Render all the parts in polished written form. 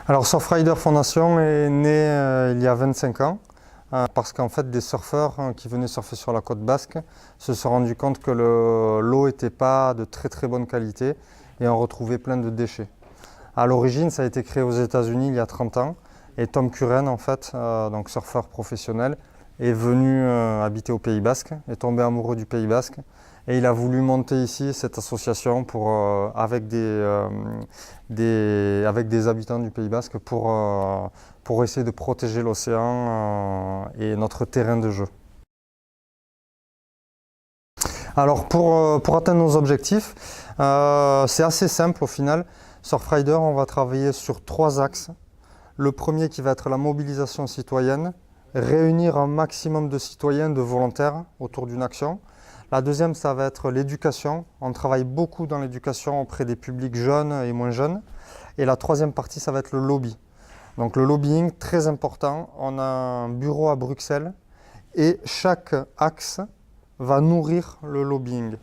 Alors Surfrider Foundation est née il y a 25 ans parce qu'en fait des surfeurs qui venaient surfer sur la côte basque se sont rendus compte que l'eau n'était pas de très bonne qualité et on retrouvait plein de déchets. À l'origine, ça a été créé aux États-Unis il y a 30 ans et Tom Curren, en fait, donc surfeur professionnel, est venu habiter au Pays Basque, est tombé amoureux du Pays Basque et il a voulu monter ici cette association avec des habitants du Pays Basque pour essayer de protéger l'océan et notre terrain de jeu. Alors pour atteindre nos objectifs, c'est assez simple au final. Surfrider, on va travailler sur 3 axes. Le premier qui va être la mobilisation citoyenne, réunir un maximum de citoyens, de volontaires autour d'une action. La deuxième, ça va être l'éducation. On travaille beaucoup dans l'éducation auprès des publics jeunes et moins jeunes. Et la troisième partie, ça va être le lobby. Donc le lobbying, très important. On a un bureau à Bruxelles et chaque axe va nourrir le lobbying.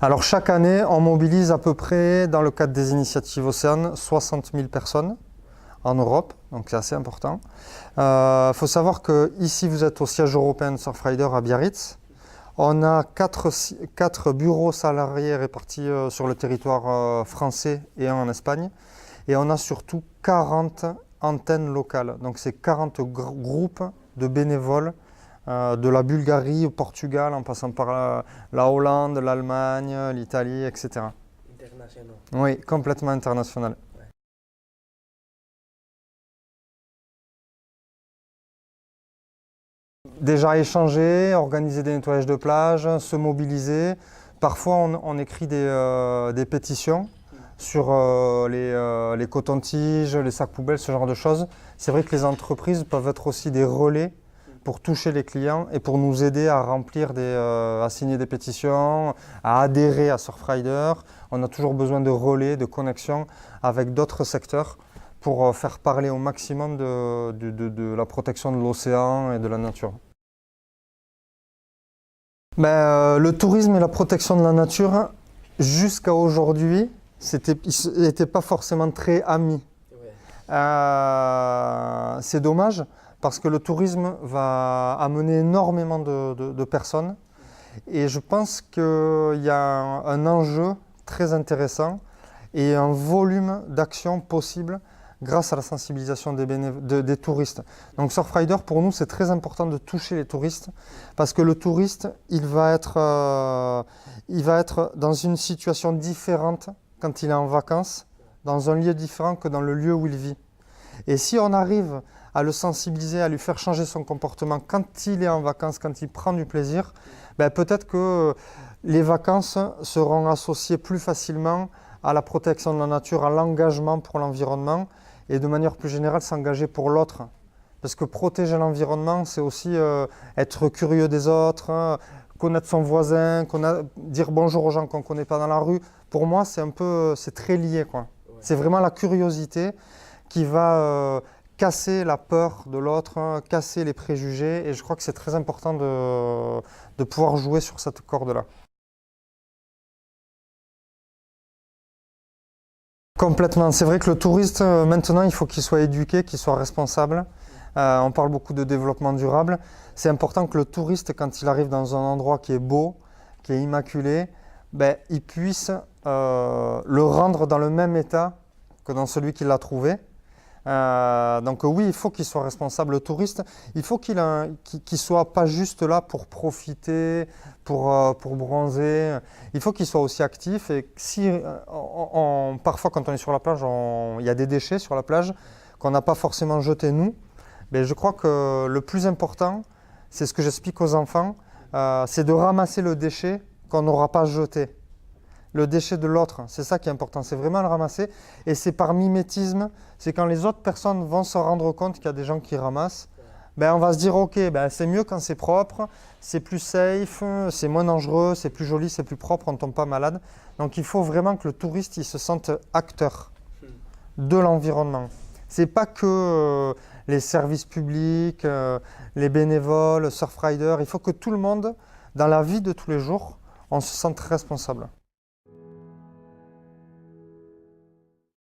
Alors chaque année, on mobilise à peu près, dans le cadre des initiatives Océane, 60 000 personnes en Europe, donc c'est assez important. Faut savoir que ici vous êtes au siège européen de Surfrider à Biarritz. On a 4 bureaux salariés répartis sur le territoire français et un en Espagne. Et on a surtout 40 antennes locales. Donc c'est 40 groupes de bénévoles de la Bulgarie au Portugal, en passant par la Hollande, l'Allemagne, l'Italie, etc. Internationaux. Oui, complètement international. Ouais. Déjà échanger, organiser des nettoyages de plage, se mobiliser. Parfois, on écrit des pétitions sur les cotons-tiges, les sacs poubelles, ce genre de choses. C'est vrai que les entreprises peuvent être aussi des relais pour toucher les clients et pour nous aider à remplir à signer des pétitions, à adhérer à Surfrider. On a toujours besoin de relais, de connexions avec d'autres secteurs pour faire parler au maximum de la protection de l'océan et de la nature. Le tourisme et la protection de la nature, jusqu'à aujourd'hui, n'étaient pas forcément très amis. Ouais. C'est dommage parce que le tourisme va amener énormément de personnes et je pense qu'il y a un enjeu très intéressant et un volume d'action possible grâce à la sensibilisation des touristes. Donc Surfrider, pour nous, c'est très important de toucher les touristes parce que le touriste, il va être dans une situation différente quand il est en vacances, dans un lieu différent que dans le lieu où il vit. Et si on arrive à le sensibiliser, à lui faire changer son comportement quand il est en vacances, quand il prend du plaisir, peut-être que les vacances seront associées plus facilement à la protection de la nature, à l'engagement pour l'environnement et de manière plus générale s'engager pour l'autre. Parce que protéger l'environnement, c'est aussi être curieux des autres, connaître son voisin, dire bonjour aux gens qu'on ne connaît pas dans la rue. Pour moi, c'est très lié, quoi. Ouais. C'est vraiment la curiosité qui va casser la peur de l'autre, casser les préjugés. Et je crois que c'est très important de pouvoir jouer sur cette corde-là. Complètement. C'est vrai que le touriste, maintenant, il faut qu'il soit éduqué, qu'il soit responsable. On parle beaucoup de développement durable. C'est important que le touriste, quand il arrive dans un endroit qui est beau, qui est immaculé, il puisse le rendre dans le même état que dans celui qui l'a trouvé. Donc oui, il faut qu'il soit responsable. Le touriste, il faut qu'il soit pas juste là pour profiter, pour bronzer. Il faut qu'il soit aussi actif. Et si parfois, quand on est sur la plage, il y a des déchets sur la plage qu'on n'a pas forcément jetés nous. Je crois que le plus important, c'est ce que j'explique aux enfants, c'est de ramasser le déchet qu'on n'aura pas jeté. Le déchet de l'autre, c'est ça qui est important, c'est vraiment le ramasser. Et c'est par mimétisme, c'est quand les autres personnes vont se rendre compte qu'il y a des gens qui ramassent, on va se dire ok, c'est mieux quand c'est propre, c'est plus safe, c'est moins dangereux, c'est plus joli, c'est plus propre, on ne tombe pas malade. Donc il faut vraiment que le touriste il se sente acteur de l'environnement. C'est pas que les services publics, les bénévoles, Surfrider, il faut que tout le monde, dans la vie de tous les jours, on se sente responsable.